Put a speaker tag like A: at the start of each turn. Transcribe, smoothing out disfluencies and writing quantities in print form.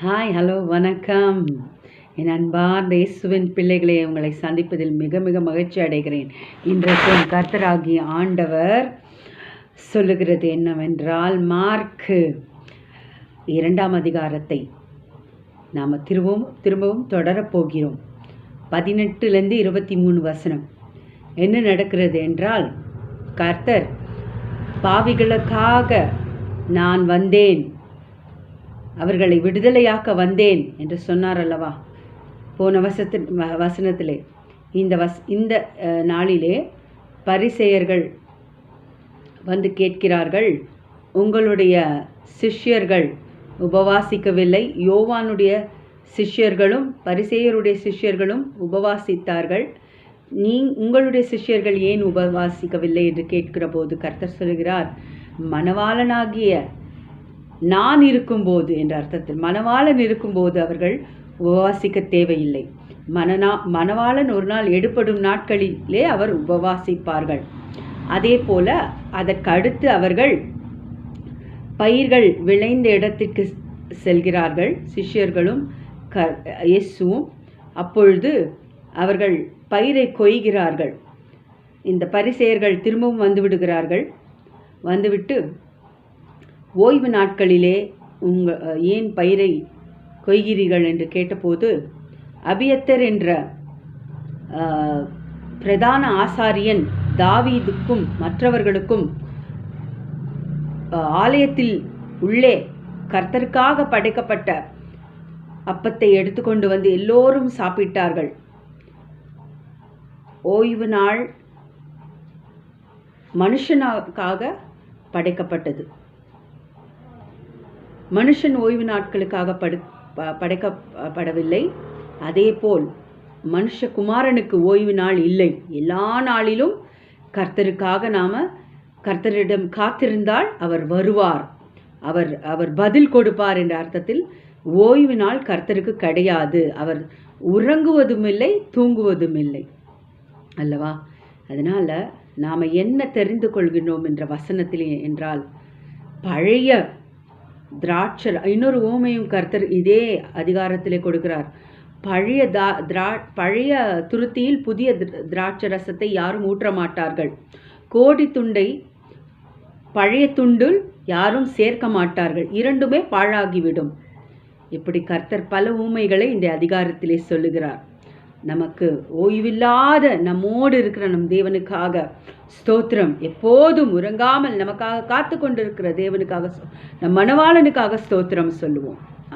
A: Hi, hello, வணக்கம். என் அன்பார்ந்த இயேசுவின் பிள்ளைகளே, உங்களை சந்திப்பதில் மிக மிக மகிழ்ச்சி அடைகிறேன். இன்றைக்கு கர்த்தராகிய ஆண்டவர் சொல்லுகிறது என்னவென்றால், மார்க்கு 2ஆம் அதிகாரத்தை நாம் திரும்பவும் தொடரப்போகிறோம். 18லேருந்து 23 வசனம். என்ன நடக்கிறது என்றால், கர்த்தர் பாவிகளுக்காக நான் வந்தேன், அவர்களை விடுதலையாக்க வந்தேன் என்று சொன்னார் அல்லவா போன வசனத்திலே. இந்த நாளிலே பரிசேயர்கள் வந்து கேட்கிறார்கள், உங்களுடைய சிஷ்யர்கள் உபவாசிக்கவில்லை. யோவானுடைய சிஷ்யர்களும் பரிசேயருடைய சிஷ்யர்களும் உபவாசித்தார்கள், உங்களுடைய சிஷ்யர்கள் ஏன் உபவாசிக்கவில்லை என்று கேட்கிற போது கர்த்தர் சொல்கிறார், மணவாளனாகிய நான் இருக்கும்போது என்ற அர்த்தத்தில், மணவாளன் இருக்கும்போது அவர்கள் உபவாசிக்க தேவையில்லை. மணவாளன் ஒரு நாள் எடுபடும் நாட்களிலே அவர் உபவாசிப்பார்கள். அதே போல அதற்கு அடுத்து அவர்கள் பயிர்கள் விளைந்த இடத்திற்கு செல்கிறார்கள், சிஷ்யர்களும் இயேசுவும். அப்பொழுது அவர்கள் பயிரை கொய்கிறார்கள். இந்த பரிசேயர்கள் திரும்பவும் வந்துவிடுகிறார்கள். வந்துவிட்டு, ஓய்வு நாட்களிலே ஏன் பயிரை கொய்கிறீர்கள் என்று கேட்டபோது, அபியத்தர் என்ற பிரதான ஆசாரியன் தாவீதுக்கும் மற்றவர்களுக்கும் ஆலயத்தில் உள்ளே கர்த்தருக்காக படைக்கப்பட்ட அப்பத்தை எடுத்துக்கொண்டு வந்து எல்லோரும் சாப்பிட்டார்கள். ஓய்வு நாள் மனுஷனுக்காக படைக்கப்பட்டது. மனுஷன் ஓய்வு நாட்களுக்காக படைக்கப்படவில்லை. அதேபோல் மனுஷகுமாரனுக்கு ஓய்வு நாள் இல்லை. எல்லா நாளிலும் கர்த்தருக்காக கர்த்தரிடம் காத்திருந்தால் அவர் வருவார், அவர் பதில் கொடுப்பார் என்ற அர்த்தத்தில் ஓய்வு நாள் கர்த்தருக்கு கிடையாது. அவர் உறங்குவதும் இல்லை, தூங்குவதும் இல்லை அல்லவா. அதனால் நாம் என்ன தெரிந்து கொள்கிறோம் என்ற வசனத்தில் என்றால், பழைய இன்னொரு ஓமையும் கர்த்தர் இதே அதிகாரத்திலே கொடுக்கிறார். பழைய துருத்தியில் புதிய திராட்சை ரசத்தை யாரும் ஊற்ற மாட்டார்கள், கோடி துண்டை பழைய துண்டில் யாரும் சேர்க்க மாட்டார்கள், இரண்டுமே பாழாகிவிடும். இப்படி கர்த்தர் பல ஊமைகளை இந்த அதிகாரத்திலே சொல்லுகிறார். நமக்கு ஓய்வில்லாத நம்மோடு இருக்கிற நம் தேவனுக்காக ஸ்தோத்திரம். எப்போதும் உறங்காமல் நமக்காக காத்து கொண்டிருக்கிற தேவனுக்காக, நம் மணவாளனுக்காக ஸ்தோத்திரம் சொல்லுவோம்.